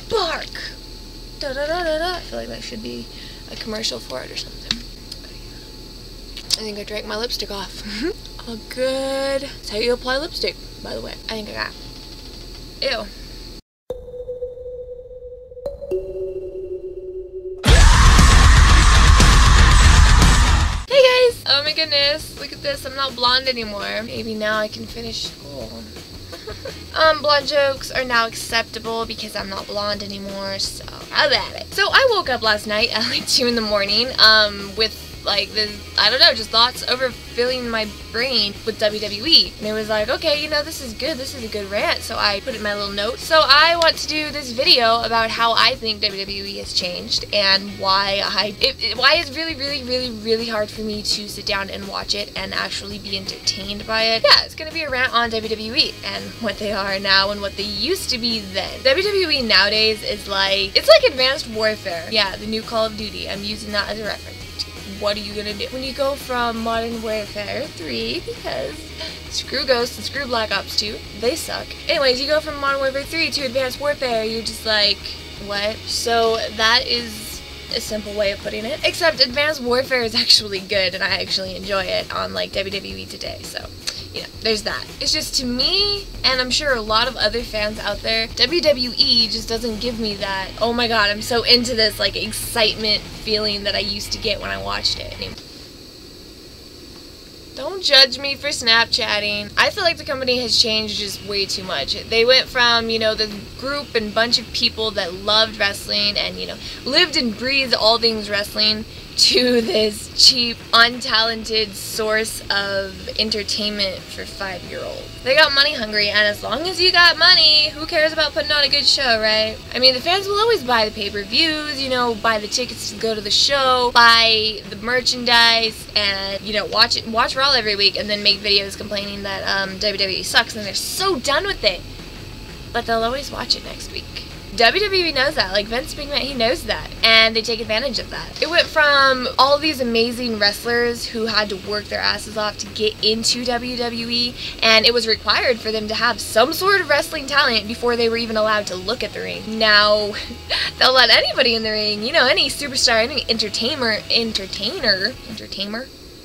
spark. Da da da da da. I feel like that should be a commercial for it or something. I think I drank my lipstick off. Oh, good. That's how you apply lipstick, by the way. I think I got. Ew. Hey guys! Oh my goodness, look at this, I'm not blonde anymore. Maybe now I can finish school. Blonde jokes are now acceptable because I'm not blonde anymore, so how about it? So I woke up last night at like 2 in the morning, with like this, I don't know, just thoughts overfilling my brain with WWE. And it was like, okay, you know, this is good, this is a good rant, so I put in my little note. So I want to do this video about how I think WWE has changed and why why it's really hard for me to sit down and watch it and actually be entertained by it. Yeah, it's gonna be a rant on WWE and what they are now and what they used to be then. WWE nowadays is like, it's like Advanced Warfare. Yeah, the new Call of Duty. I'm using that as a reference. What are you gonna do when you go from Modern Warfare 3, because screw Ghosts and screw Black Ops 2, they suck. Anyways, you go from Modern Warfare 3 to Advanced Warfare, you're just like, what? So that is a simple way of putting it. Except Advanced Warfare is actually good and I actually enjoy it on like WWE Today, so you know, there's that. It's just, to me, and I'm sure a lot of other fans out there, WWE just doesn't give me that, oh my god, I'm so into this, like, excitement feeling that I used to get when I watched it. Don't judge me for Snapchatting. I feel like the company has changed just way too much. They went from, you know, the group and bunch of people that loved wrestling and, you know, lived and breathed all things wrestling, to this cheap, untalented source of entertainment for 5-year-olds. They got money hungry, and as long as you got money, who cares about putting on a good show, right? I mean, the fans will always buy the pay-per-views, you know, buy the tickets to go to the show, buy the merchandise, and, you know, watch Raw every week, and then make videos complaining that WWE sucks, and they're so done with it. But they'll always watch it next week. WWE knows that, like Vince McMahon, he knows that, and they take advantage of that. It went from all these amazing wrestlers who had to work their asses off to get into WWE, and it was required for them to have some sort of wrestling talent before they were even allowed to look at the ring. Now, they'll let anybody in the ring, you know, any superstar, any entertainer.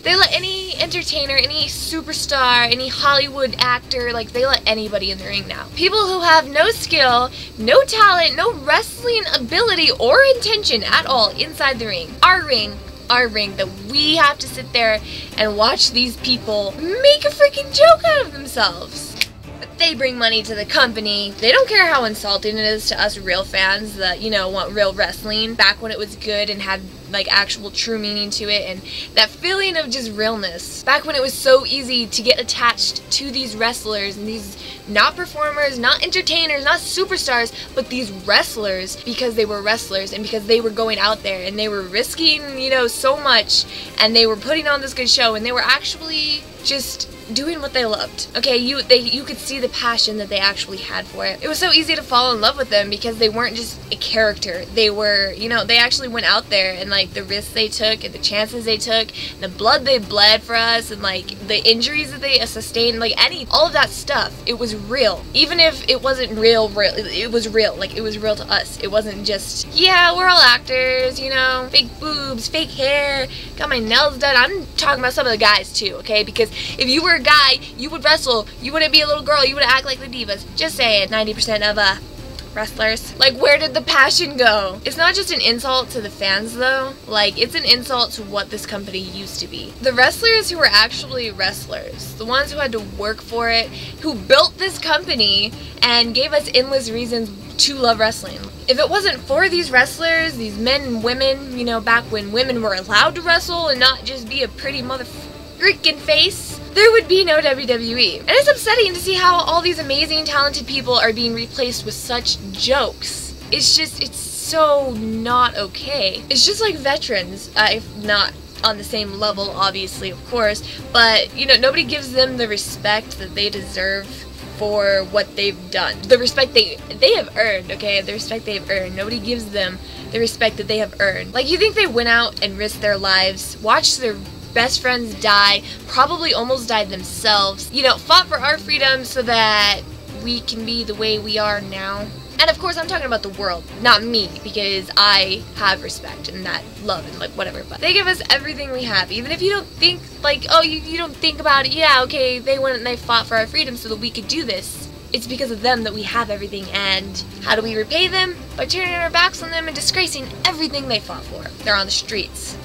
They let any entertainer, any superstar, any Hollywood actor, like, they let anybody in the ring now. People who have no skill, no talent, no wrestling ability or intention at all inside the ring. Our ring that we have to sit there and watch these people make a freaking joke out of themselves. But they bring money to the company. They don't care how insulting it is to us real fans that, you know, want real wrestling back when it was good and had like actual true meaning to it, and that feeling of just realness. Back when it was so easy to get attached to these wrestlers and these not performers, not entertainers, not superstars, but these wrestlers, because they were wrestlers and because they were going out there and they were risking, you know, so much, and they were putting on this good show, and they were actually just doing what they loved. Okay, you could see the passion that they actually had for it. It was so easy to fall in love with them because they weren't just a character. They were, you know, they actually went out there, and like the risks they took and the chances they took, and the blood they bled for us, and like the injuries that they sustained, like all of that stuff. It was real. Even if it wasn't real, it was real. Like, it was real to us. It wasn't just, yeah, we're all actors, you know, fake boobs, fake hair, got my nails done. I'm talking about some of the guys too, okay? Because if you were a guy, you would wrestle, you wouldn't be a little girl, you would act like the divas. Just say it. 90% of wrestlers. Like, where did the passion go? It's not just an insult to the fans though, like, it's an insult to what this company used to be. The wrestlers who were actually wrestlers, the ones who had to work for it, who built this company and gave us endless reasons to love wrestling. If it wasn't for these wrestlers, these men and women, you know, back when women were allowed to wrestle and not just be a pretty mother freaking face, there would be no WWE. And it's upsetting to see how all these amazing, talented people are being replaced with such jokes. It's just, it's so not okay. It's just like veterans, if not on the same level, obviously, of course, but, you know, nobody gives them the respect that they deserve for what they've done. The respect they have earned, okay? The respect they've earned. Nobody gives them the respect that they have earned. Like, you think they went out and risked their lives, watched their best friends die, probably almost died themselves, you know, fought for our freedom so that we can be the way we are now? And of course I'm talking about the world, not me, because I have respect and that love and like whatever, but they give us everything we have. Even if you don't think like, oh, you don't think about it, yeah, okay, they went and they fought for our freedom so that we could do this. It's because of them that we have everything, and how do we repay them? By turning our backs on them and disgracing everything they fought for. They're on the streets,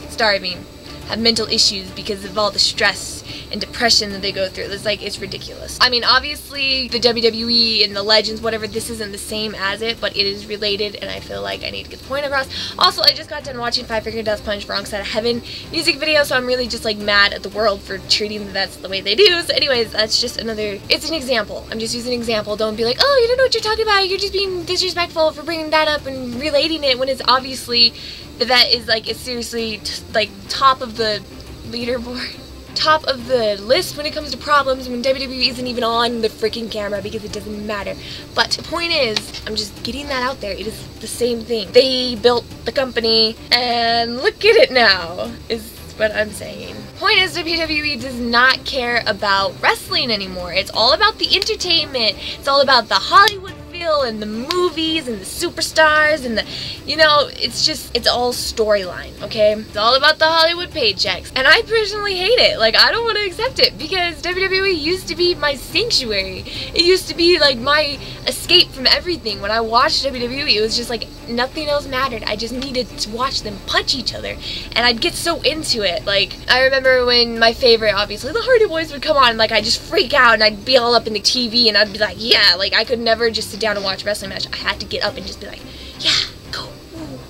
starving, have mental issues because of all the stress and depression that they go through. It's ridiculous. I mean, obviously, the WWE and the Legends, whatever, this isn't the same as it, but it is related, and I feel like I need to get the point across. Also, I just got done watching Five Finger Death Punch Wrong Side of Heaven music video, so I'm really just, like, mad at the world for treating that's the way they do. So anyways, that's just another, it's an example. I'm just using an example. Don't be like, oh, you don't know what you're talking about. You're just being disrespectful for bringing that up and relating it when it's obviously that is, like, it's seriously, like, top of the leaderboard. Top of the list when it comes to problems when WWE isn't even on the freaking camera because it doesn't matter. But the point is, I'm just getting that out there. It is the same thing. They built the company and look at it now, is what I'm saying. Point is, WWE does not care about wrestling anymore. It's all about the entertainment. It's all about the Hollywood feel and the movies and the superstars and the, you know, it's all storyline, okay? It's all about the Hollywood paychecks. And I personally hate it. Like, I don't want to accept it because WWE used to be my sanctuary. It used to be like my escape from everything. When I watched WWE, it was just like nothing else mattered. I just needed to watch them punch each other. And I'd get so into it. Like, I remember when my favorite, obviously, the Hardy Boys would come on, like, I'd just freak out and I'd be all up in the TV and I'd be like, yeah, like, I could never just sit down and watch a wrestling match. I had to get up and just be like, yeah, go.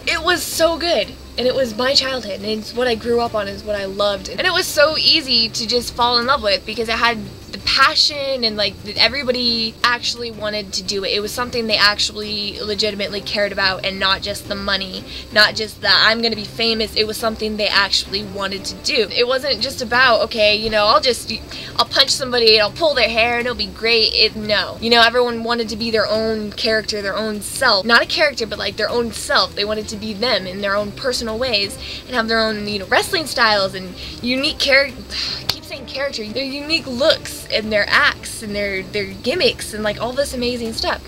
It was so good. And it was my childhood, and it's what I grew up on, is what I loved. And it was so easy to just fall in love with because it had the passion and like everybody actually wanted to do it. It was something they actually legitimately cared about and not just the money, not just that I'm gonna be famous. It was something they actually wanted to do. It wasn't just about, okay, you know, I'll punch somebody and I'll pull their hair and it'll be great. No. You know, everyone wanted to be their own character, their own self. Not a character, but like their own self. They wanted to be them in their own personal ways and have their own, you know, wrestling styles and unique character, their unique looks and their acts and their gimmicks and like all this amazing stuff.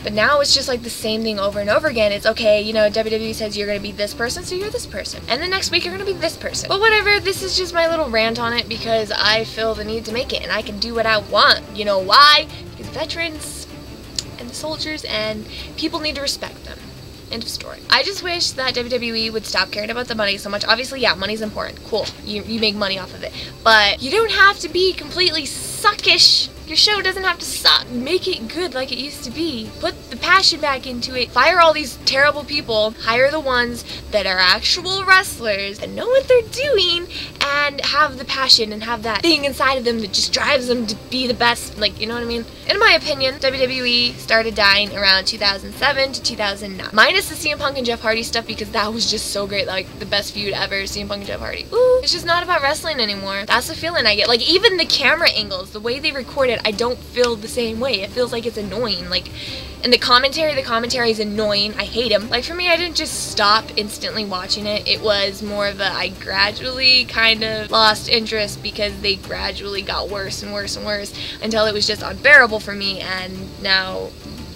But now it's just like the same thing over and over again. It's okay, you know, WWE says you're gonna be this person, so you're this person. And the next week you're gonna be this person. But whatever, this is just my little rant on it because I feel the need to make it and I can do what I want. You know why? Because veterans and soldiers and people need to respect them. End of story. I just wish that WWE would stop caring about the money so much. Obviously, yeah, money's important. Cool. You make money off of it. But you don't have to be completely suckish. Your show doesn't have to suck. Make it good like it used to be. Put the passion back into it. Fire all these terrible people. Hire the ones that are actual wrestlers that know what they're doing and have the passion and have that thing inside of them that just drives them to be the best. Like, you know what I mean? In my opinion, WWE started dying around 2007 to 2009. Minus the CM Punk and Jeff Hardy stuff because that was just so great. Like, the best feud ever, CM Punk and Jeff Hardy. Ooh, it's just not about wrestling anymore. That's the feeling I get. Like, even the camera angles, the way they record it, I don't feel the same way. It feels like it's annoying. Like, and the commentary is annoying. I hate him. Like, for me, I didn't just stop instantly watching it. It was more of a, I gradually kind of lost interest because they gradually got worse and worse and worse until it was just unbearable for me, and now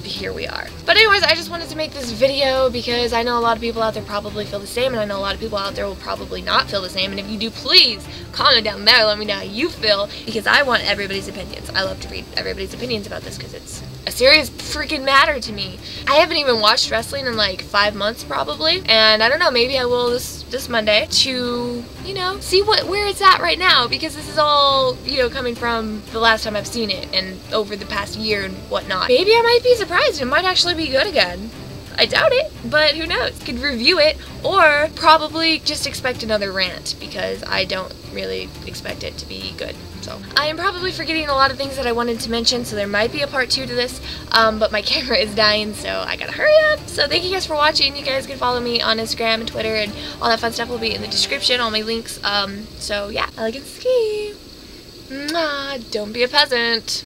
here we are. But anyways, I just wanted to make this video because I know a lot of people out there probably feel the same, and I know a lot of people out there will probably not feel the same, and if you do, please comment down there, let me know how you feel, because I want everybody's opinions. I love to read everybody's opinions about this because it's a serious freaking matter to me. I haven't even watched wrestling in like 5 months probably, and I don't know, maybe I will this Monday to, you know, see where it's at right now, because this is all, you know, coming from the last time I've seen it and over the past year and whatnot. Maybe I might be surprised. It might actually be good again. I doubt it, but who knows? Could review it, or probably just expect another rant, because I don't really expect it to be good. So I am probably forgetting a lot of things that I wanted to mention, so there might be a part 2 to this, but my camera is dying, so I gotta hurry up. So thank you guys for watching. You guys can follow me on Instagram and Twitter, and all that fun stuff will be in the description, all my links. So yeah, elegant ski. Mwah, don't be a peasant.